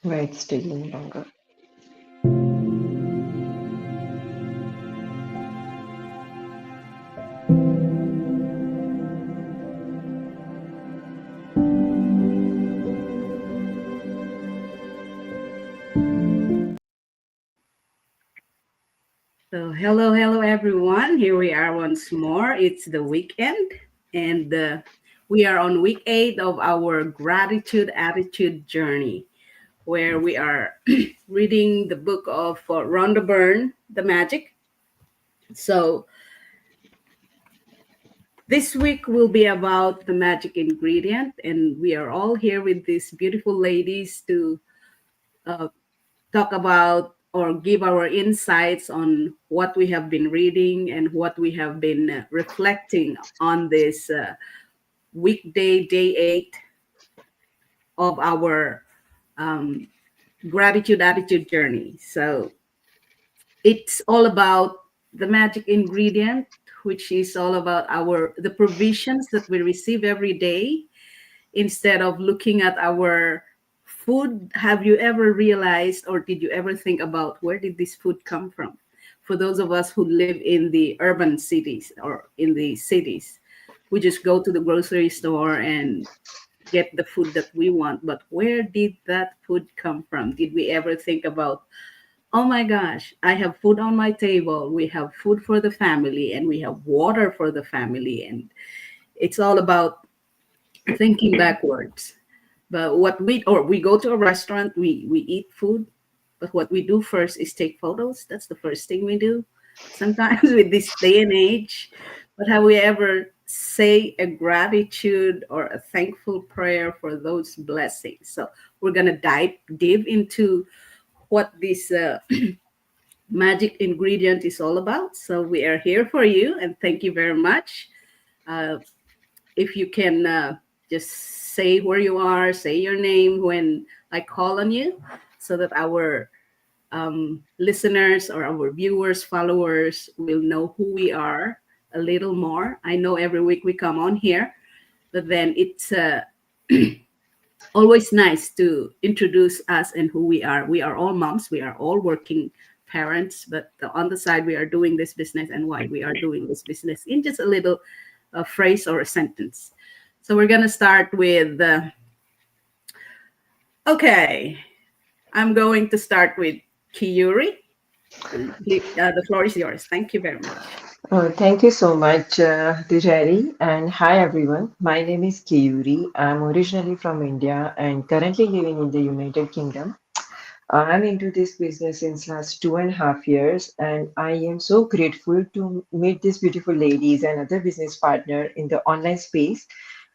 why it's taking longer. So, hello, everyone. Here we are once more. It's the weekend, and we are on week 8 of our gratitude attitude journey, where we are reading the book of Rhonda Byrne, The Magic. So, this week will be about the magic ingredient, and we are all here with these beautiful ladies to uh, talk about or give our insights on what we have been reading and what we have been reflecting on this weekday, day 8 of our um, gratitude attitude journey. So it's all about the magic ingredient, which is all about our the provisions that we receive every day instead of looking at our food. Have you ever realized or did you ever think about where did this food come from? For those of us who live in the urban cities or in the cities, we just go to the grocery store and get the food that we want. But where did that food come from? Did we ever think about, oh my gosh, I have food on my table, we have food for the family, and we have water for the family? And it's all about thinking backwards. But what we go to a restaurant, we eat food, but what we do first is take photos. That's the first thing we do. Sometimes with this day and age, but have we ever say a gratitude or a thankful prayer for those blessings? So we're gonna dive deep into what this magic ingredient is all about. So we are here for you, and thank you very much. Uh, if you can just say where you are, say your name when I call on you, so that our listeners or our viewers, followers will know who we are a little more. I know every week we come on here, but then it's always nice to introduce us and who we are. We are all moms, we are all working parents, but on the side, we are doing this business and why we are doing this business in just a little phrase or a sentence. So we're going to start with okay, I'm going to start with Kiyuri. The floor is yours. Thank you very much. Thank you so much, Tijari, and hi everyone. My name is Kiyuri. I'm originally from India and currently living in the United Kingdom. I'm into this business since last 2.5 years, and I am so grateful to meet these beautiful ladies and other business partner in the online space.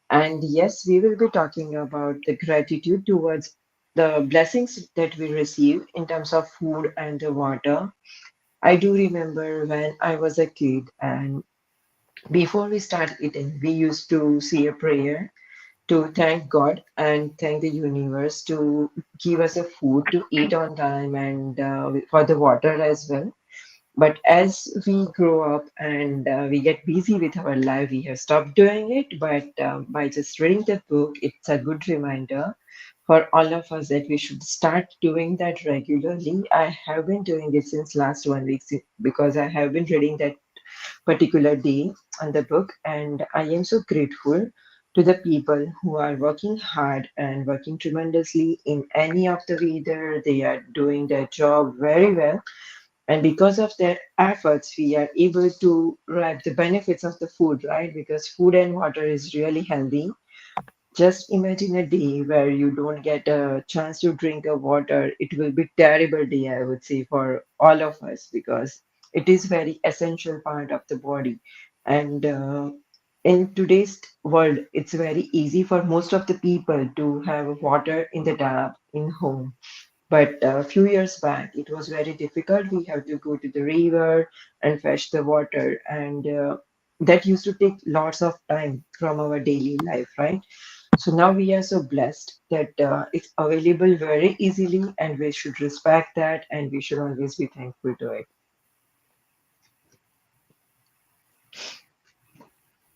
And yes, we will be talking about the gratitude towards the blessings that we receive in terms of food and the water. I do remember when I was a kid, and before we start eating, we used to say a prayer to thank God and thank the universe to give us a food to eat on time and for the water as well. But as we grow up and we get busy with our life, we have stopped doing it. But by just reading the book, it's a good reminder for all of us that we should start doing that regularly. I have been doing it since last 1 week because I have been reading that particular day on the book, and I am so grateful to the people who are working hard and working tremendously in any of the weather. They are doing their job very well, and because of their efforts, we are able to reap the benefits of the food, right? Because food and water is really healthy. Just imagine a day where you don't get a chance to drink a water. It will be terrible day, I would say, for all of us because it is very essential part of the body. And in today's world, it's very easy for most of the people to have water in the tap in home. But a few years back, it was very difficult. We have to go to the river and fetch the water, and that used to take lots of time from our daily life, right? So now we are so blessed that it's available very easily, and we should respect that, and we should always be thankful to it.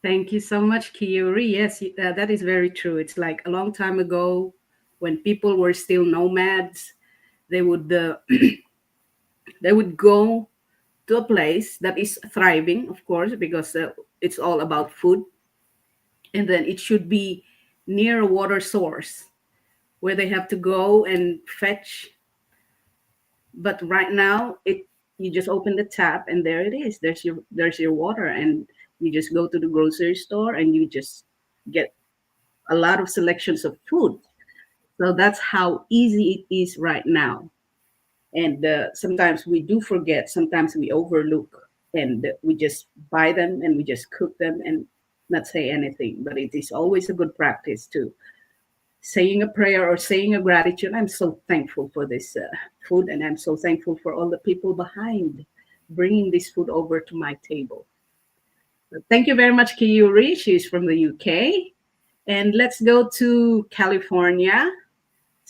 Thank you so much, Kiyuri. Yes, that is very true. It's like a long time ago. when people were still nomads, they would they would go to a place that is thriving, of course, because it's all about food, and then it should be near a water source where they have to go and fetch. But right now, it you just open the tap and there it is. There's your water, and you just go to the grocery store and you just get a lot of selections of food. So that's how easy it is right now. And sometimes we do forget, sometimes we overlook, and we just buy them and we just cook them and not say anything. But it is always a good practice to saying a prayer or saying a gratitude. I'm so thankful for this food, and I'm so thankful for all the people behind bringing this food over to my table. So thank you very much, Kiyuri. She's from the UK. And let's go to California.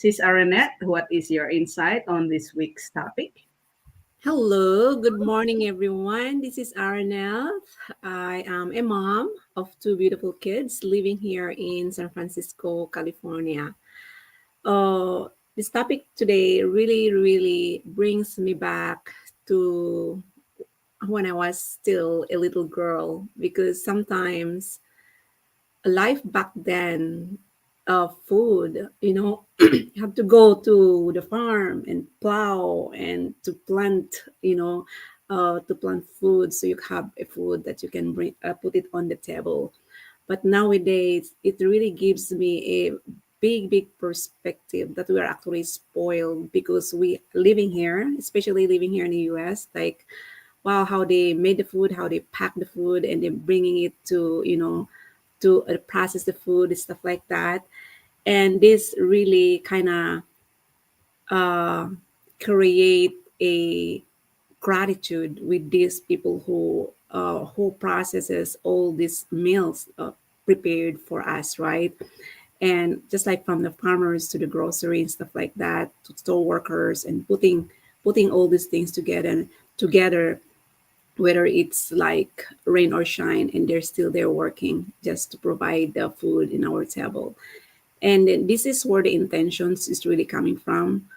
Sis Aranette, what is your insight on this week's topic? Hello, good morning, everyone. This is Arnel. I am a mom of two beautiful kids living here in San Francisco, California. This topic today really brings me back to when I was still a little girl because sometimes life back then food you have to go to the farm and plow and to plant to plant food so you have a food that you can bring put it on the table. But nowadays it really gives me a big perspective that we are actually spoiled because we living here, especially living here in the US, like wow, how they made the food, how they pack the food, and then bringing it to to process the food, stuff like that. And this really kind of uh, create a gratitude with these people who processes all these meals prepared for us, right? And just like from the farmers to the grocery and stuff like that, to store workers and putting all these things together, whether it's like rain or shine, and they're still there working just to provide the food in our table. And then this is where the intentions is really coming from.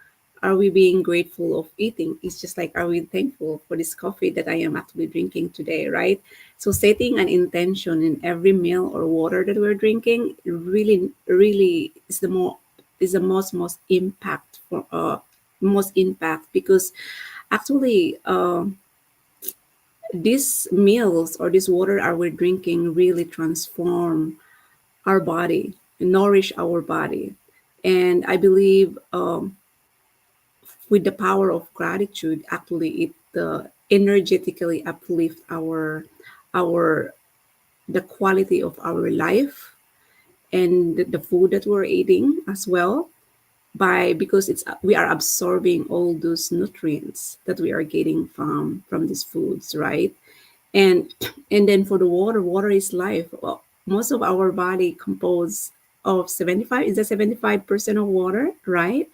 Are we being grateful of eating? It's just like, are we thankful for this coffee that I am actually drinking today, right? So setting an intention in every meal or water that we're drinking really is the most impact for most impact because actually these meals or this water that we're drinking really transform our body, nourish our body. And I believe with the power of gratitude, actually, it energetically uplift our the quality of our life and the food that we're eating as well by because it's we are absorbing all those nutrients that we are getting from these foods, right? and and then for the water is life. Well, most of our body composed of 75 is that 75% of water, right?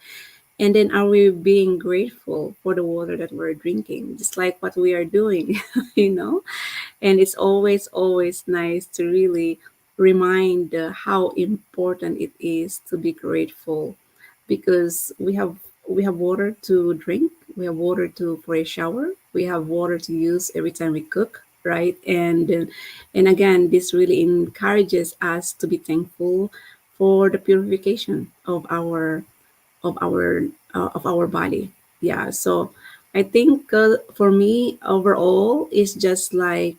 And then are we being grateful for the water that we're drinking, just like what we are doing? you know and it's always nice to really remind how important it is to be grateful because we have water to drink, we have water to for a shower, we have water to use every time we cook, right? And again, this really encourages us to be thankful for the purification of our body. Yeah, so I think for me overall is just like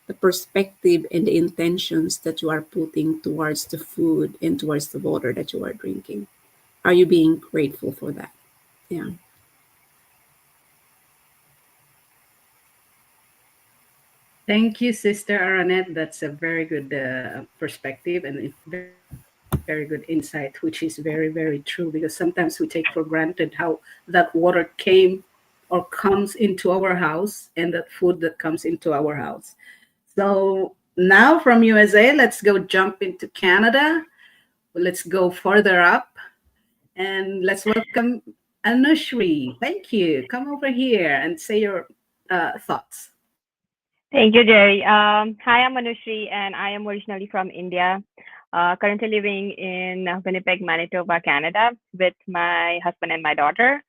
the perspective and the intentions that you are putting towards the food and towards the water that you are drinking. Are you being grateful for that? Yeah. Thank you, Sister Aranette. That's a very good perspective and a very good insight, which is very true because sometimes we take for granted how that water came or comes into our house and that food that comes into our house. So now from USA, let's go jump into Canada. Let's go further up and let's welcome Anushri. Thank you. Come over here and say your thoughts. Thank you, Jerry. Hi, I'm Manushri, and I am originally from India. Currently living in Winnipeg, Manitoba, Canada, with my husband and my daughter.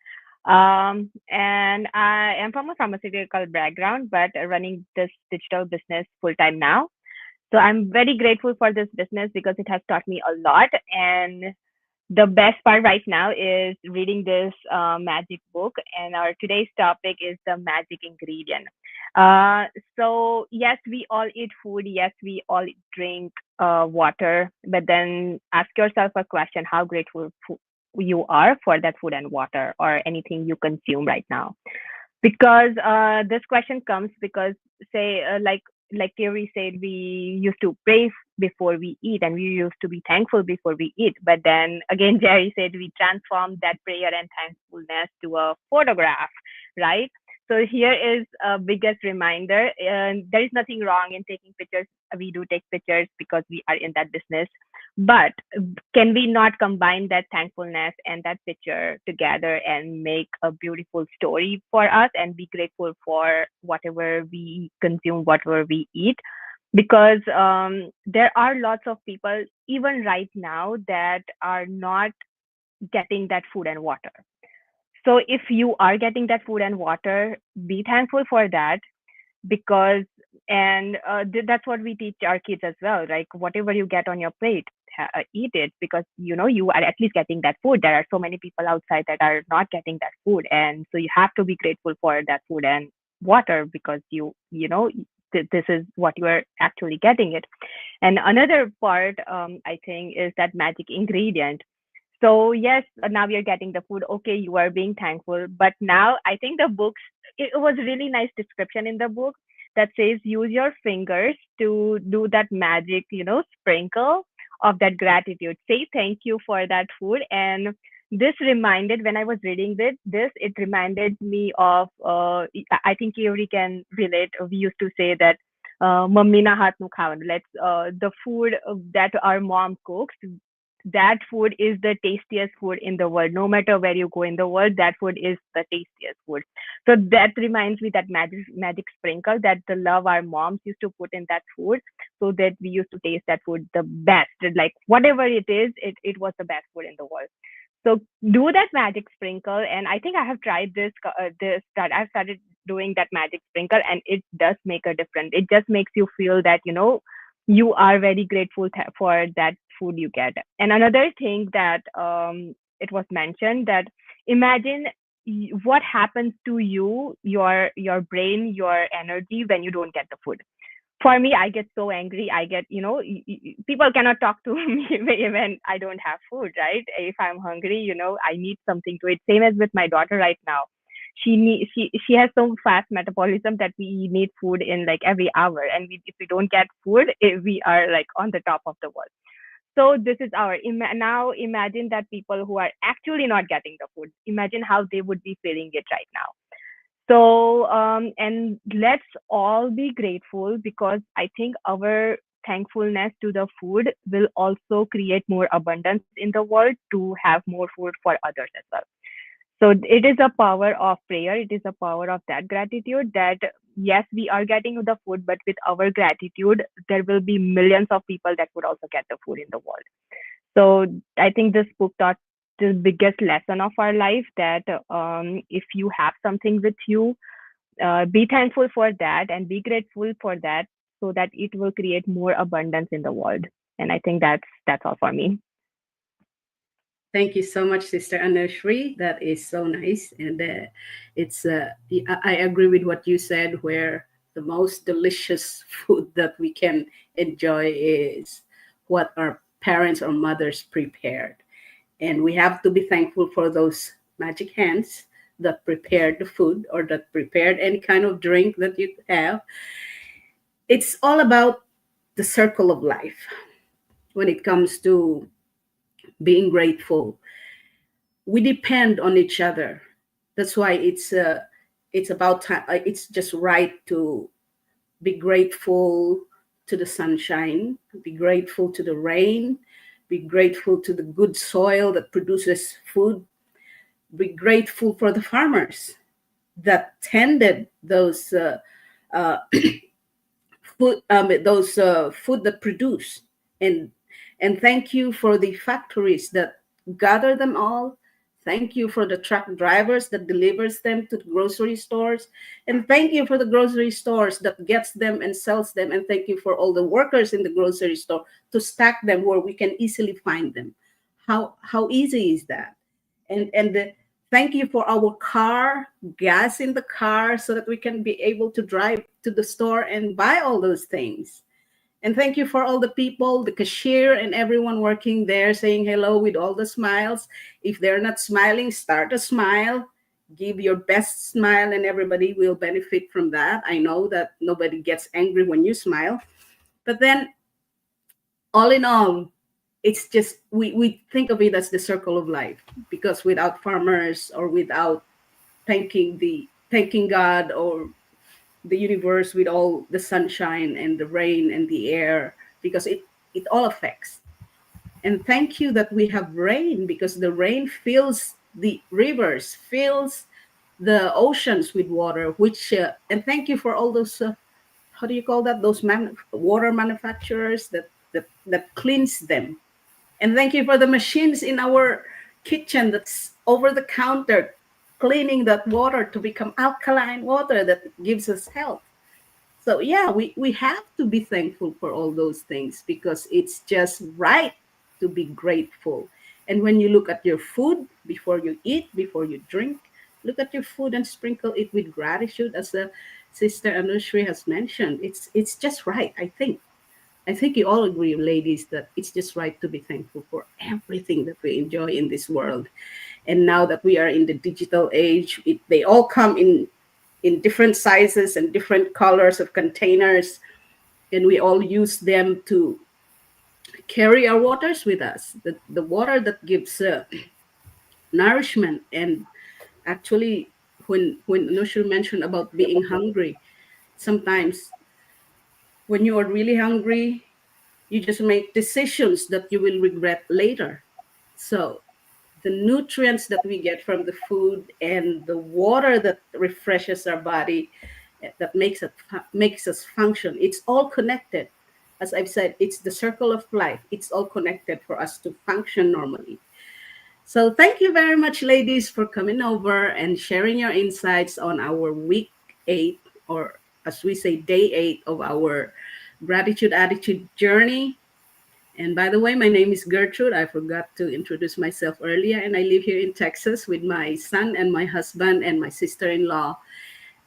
And I am from a pharmaceutical background, but running this digital business full time now. So I'm very grateful for this business because it has taught me a lot. And the best part right now is reading this magic book, and our today's topic is the magic ingredient. Uh, so yes, we all eat food. Yes, we all drink water. But then ask yourself a question: how grateful you are for that food and water, or anything you consume right now? Because this question comes because say like Kerry said, we used to pray before we eat, and we used to be thankful before we eat. But then again, Jerry said we transformed that prayer and thankfulness to a photograph, right? So here is a biggest reminder. There is nothing wrong in taking pictures. We do take pictures because we are in that business. But can we not combine that thankfulness and that picture together and make a beautiful story for us and be grateful for whatever we consume, whatever we eat? Because there are lots of people, even right now, that are not getting that food and water. So if you are getting that food and water, be thankful for that, because and that's what we teach our kids as well. Like whatever you get on your plate, eat it, because you are at least getting that food. There are so many people outside that are not getting that food, and so you have to be grateful for that food and water, because this is what you are actually getting it. And another part, I think, is that magic ingredient. So yes, now you're getting the food. Okay, you are being thankful, but now I think the books. It was really nice description in the book that says use your fingers to do that magic, sprinkle of that gratitude. Say thank you for that food. And this reminded, when I was reading it reminded me of. I think Yuri can relate. We used to say that. Mummy na hath nu khavan. Let's the food that our mom cooks, that food is the tastiest food in the world. No matter where you go in the world, that food is the tastiest food. So that reminds me that magic sprinkle, that the love our moms used to put in that food, so that we used to taste that food the best. Like whatever it is, it was the best food in the world. So do that magic sprinkle, and I think I have tried this that I've started doing that magic sprinkle, and it does make a difference. It just makes you feel that you are very grateful for that food you get. And another thing that it was mentioned, that imagine what happens to your brain, your energy, when you don't get the food. For me, I get so angry. I get, people cannot talk to me when I don't have food, right? If I'm hungry, I need something to eat. Same as with my daughter right now. She has so fast metabolism that we need food in like every hour, and if we don't get food, we are like on the top of the world. So this is our now imagine that people who are actually not getting the food, imagine how they would be feeling it right now. So, and let's all be grateful, because I think our thankfulness to the food will also create more abundance in the world to have more food for others as well. So it is a power of prayer. It is a power of that gratitude, that yes, we are getting the food, but with our gratitude, there will be millions of people that would also get the food in the world. So I think this book taught the biggest lesson of our life, that if you have something with you, be thankful for that and be grateful for that, so that it will create more abundance in the world. And I think that's all for me. Thank you so much, Sister Anushri. That is so nice, and it's. I agree with what you said. Where the most delicious food that we can enjoy is what our parents or mothers prepared, and we have to be thankful for those magic hands that prepared the food or that prepared any kind of drink that you have. It's all about the circle of life when it comes to being grateful. We depend on each other. That's why it's about time. It's just right to be grateful to the sunshine, be grateful to the rain, be grateful to the good soil that produces food, be grateful for the farmers that tended uh, food that produce, and And thank you for the factories that gather them all. Thank you for the truck drivers that delivers them to the grocery stores. And thank you for the grocery stores that gets them and sells them. And thank you for all the workers in the grocery store to stack them where we can easily find them. How easy is that? And thank you for our car, gas in the car, so that we can be able to drive to the store and buy all those things. And thank you for all the people, the cashier, and everyone working there saying hello with all the smiles. If they're not smiling, start a smile. Give your best smile, and everybody will benefit from that. I know that nobody gets angry when you smile. But then, all in all, it's just we think of it as the circle of life, because without farmers, or without thanking God, or the universe, with all the sunshine and the rain and the air, because it all affects. And thank you that we have rain, because the rain fills the rivers, fills the oceans with water, which and thank you for all those how do you call that, those water manufacturers that cleans them. And thank you for the machines in our kitchen that's over the counter, cleaning that water to become alkaline water that gives us health. So yeah, we have to be thankful for all those things, because it's just right to be grateful. And when you look at your food, before you eat, before you drink, look at your food and sprinkle it with gratitude, as the sister Anushri has mentioned. It's just right, I think. I think you all agree, ladies, that it's just right to be thankful for everything that we enjoy in this world. And now that we are in the digital age, they all come in different sizes and different colors of containers, and we all use them to carry our waters with us. The water that gives nourishment. And actually, when Anushri mentioned about being hungry, sometimes when you are really hungry, you just make decisions that you will regret later. So the nutrients that we get from the food and the water that refreshes our body, that makes us function, it's all connected. As I've said, it's the circle of life. It's all connected for us to function normally. So thank you very much, ladies, for coming over and sharing your insights on our week 8, or as we say, day 8 of our gratitude attitude journey. And by the way, my name is Gertrude. I forgot to introduce myself earlier, and I live here in Texas with my son and my husband and my sister in law.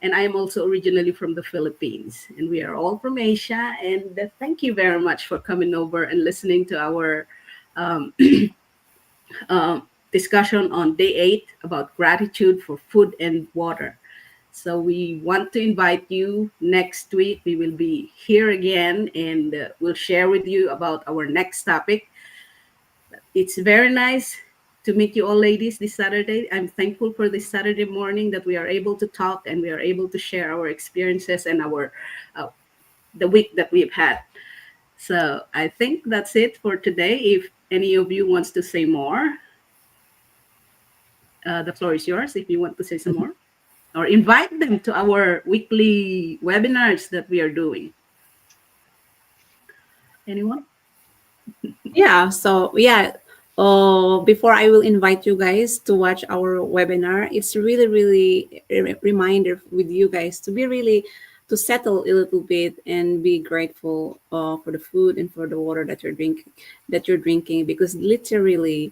And I am also originally from the Philippines. And we are all from Asia. And thank you very much for coming over and listening to our um, discussion on day 8 about gratitude for food and water. So we want to invite you next week. We will be here again, and we'll share with you about our next topic. It's very nice to meet you all, ladies, this Saturday. I'm thankful for this Saturday morning that we are able to talk and we are able to share our experiences and our uh, the week that we've had. So I think that's it for today. If any of you wants to say more, the floor is yours. If you want to say some more, or invite them to our weekly webinars that we are doing. Anyone? Yeah, so yeah, before I will invite you guys to watch our webinar, it's really a reminder with you guys to be really to settle a little bit and be grateful for the food and for the water that you're drinking, because literally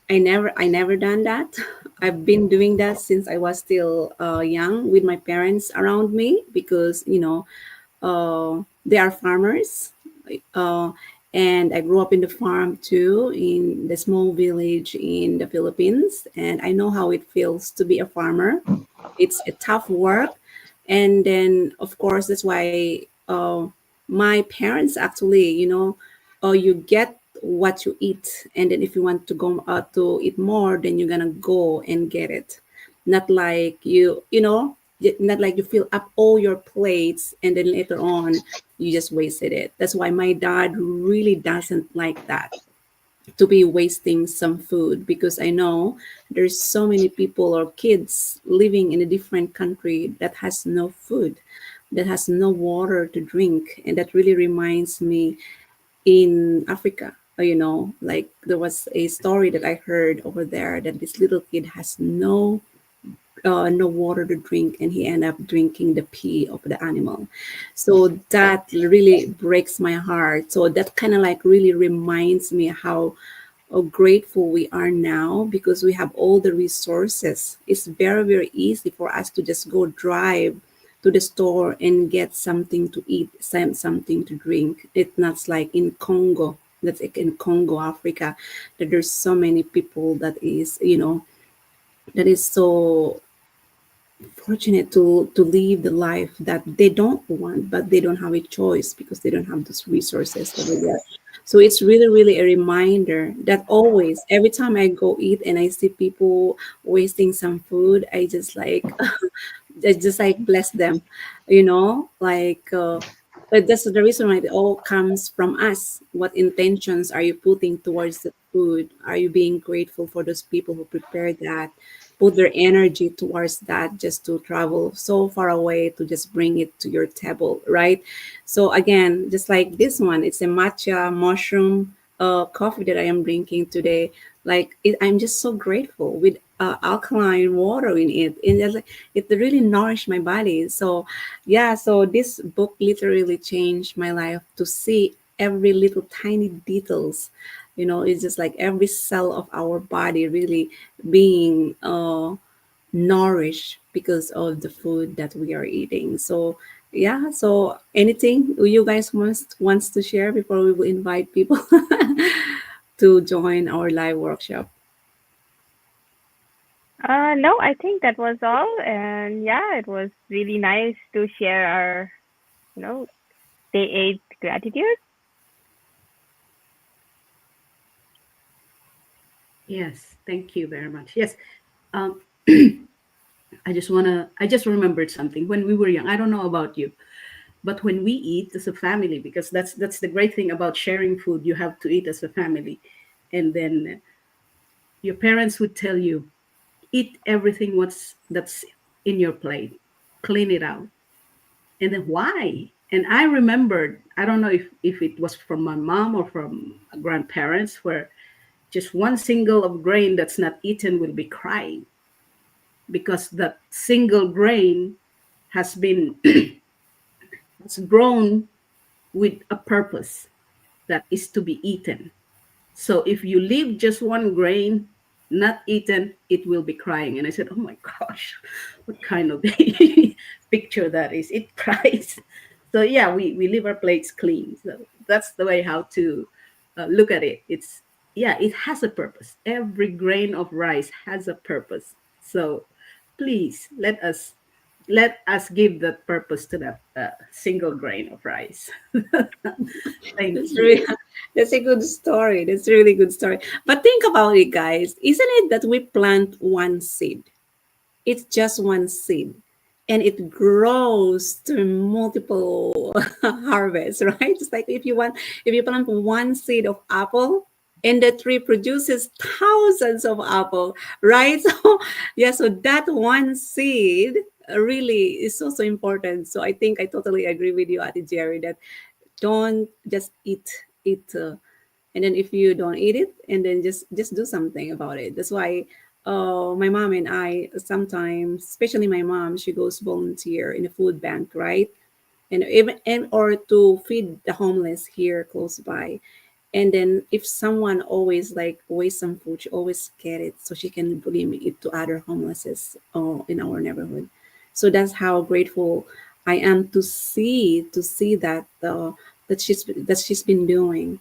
I never done that. I've been doing that since I was still young with my parents around me, because they are farmers. Uh, and I grew up in the farm too, in the small village in the Philippines. And I know how it feels to be a farmer. It's a tough work. And then, of course, that's why my parents actually, you get what you eat. And then if you want to go to eat more, then you're going to go and get it. Not like not like you fill up all your plates and then later on you just wasted it. That's why my dad really doesn't like that, to be wasting some food, because I know there's so many people or kids living in a different country that has no food, that has no water to drink. And that really reminds me in Africa. like there was a story that I heard over there that this little kid has no water to drink, and he ended up drinking the pee of the animal. So that really breaks my heart. So that kind of like really reminds me how grateful we are now because we have all the resources. It's very, very easy for us to just go drive to the store and get something to eat, something to drink. It's not like in Congo. That's like in Congo, Africa, that there's so many people that is so fortunate to live the life that they don't want, but they don't have a choice because they don't have those resources over there. So it's really, really a reminder that always, every time I go eat and I see people wasting some food, I just like just like bless them, but that's the reason why it all comes from us. What intentions are you putting towards the food? Are you being grateful for those people who prepared that, put their energy towards that just to travel so far away to just bring it to your table, right? So again, just like this one, it's a matcha mushroom coffee that I am drinking today. I'm just so grateful with alkaline water in it, and it really nourished my body. So yeah, so this book literally changed my life to see every little tiny details. It's just like every cell of our body really being nourished because of the food that we are eating. So yeah, so anything you guys wants to share before we will invite people to join our live workshop? No, I think that was all. And yeah, it was really nice to share our, you know, day eight gratitude. Yes, thank you very much. Yes, um, I just remembered something when we were young. I don't know about you, but when we eat as a family, because that's the great thing about sharing food, you have to eat as a family, and then your parents would tell you, eat everything what's that's in your plate, clean it out, and then why? And I remembered, I don't know if it was from my mom or from grandparents, where just one single of grain that's not eaten will be crying because that single grain has been has grown with a purpose that is to be eaten. So if you leave just one grain not eaten, it will be crying. And I said, oh my gosh, what kind of picture that is? It cries. So yeah, we leave our plates clean. So that's the way how to look at it. Yeah, it has a purpose. Every grain of rice has a purpose. So please let us give that purpose to that single grain of rice. Thank That's really you. that's a good story. That's a really good story. But think about it, guys. Isn't it that we plant one seed? It's just one seed, and it grows to multiple harvests, right? It's like if you plant one seed of apple, and the tree produces thousands of apple, right? So yeah, so that one seed really is so important. So I think I totally agree with you, Ati Jerry, that don't just eat it, and then if you don't eat it, and then just do something about it. That's why my mom and I sometimes, especially my mom, she goes volunteer in a food bank, right? And even and or to feed the homeless here close by. And then if someone always like waste some food, she always get it so she can bring it to other homelesses in our neighborhood. So that's how grateful I am to see that she's been doing.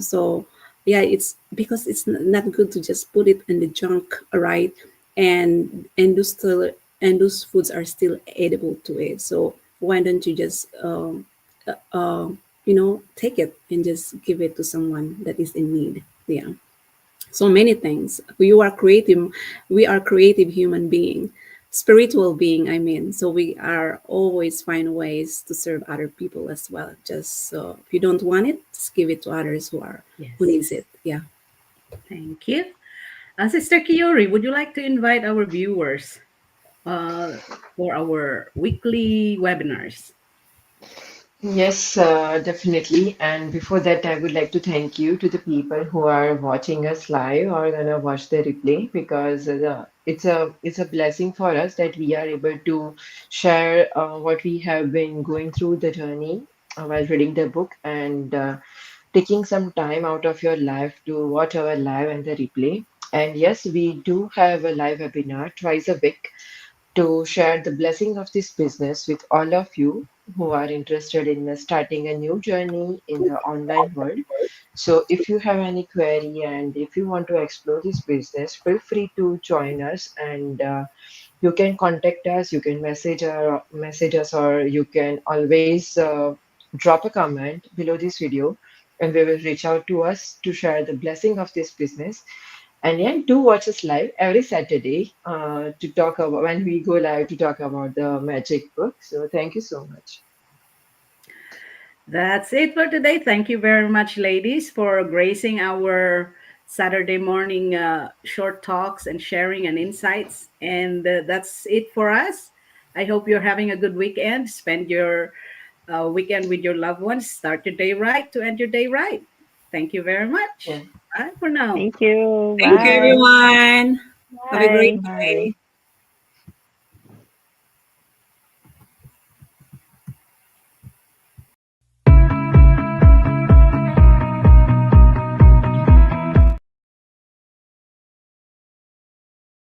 So yeah, it's because it's not good to just put it in the junk, right? And those foods are still edible to it. So why don't you just uh, uh, take it and just give it to someone that is in need. Yeah. So many things. We are creative human being, spiritual being, I mean. So we are always find ways to serve other people as well. Just so if you don't want it, just give it to others who Yes. needs it. Yeah. Thank you. Sister Kiori, would you like to invite our viewers uh, for our weekly webinars? Yes, definitely. And before that, I would like to thank you to the people who are watching us live or gonna watch the replay because it's a blessing for us that we are able to share what we have been going through the journey while reading the book and taking some time out of your life to watch our live and the replay. And yes, we do have a live webinar twice a week to share the blessing of this business with all of you who are interested in starting a new journey in the online world. So, if you have any query and if you want to explore this business, feel free to join us and you can contact us, you can message us, or you can always drop a comment below this video and we will reach out to us to share the blessing of this business. And yeah, do watch us live every Saturday to talk about when we go live to talk about the magic book. So thank you so much. That's it for today. Thank you very much, ladies, for gracing our Saturday morning short talks and sharing and insights. And that's it for us. I hope you're having a good weekend. Spend your weekend with your loved ones. Start your day right to end your day right. Thank you very Yeah. much. Bye for now. Thank you. Thank you, Bye. everyone. Have a great Bye. day. Bye.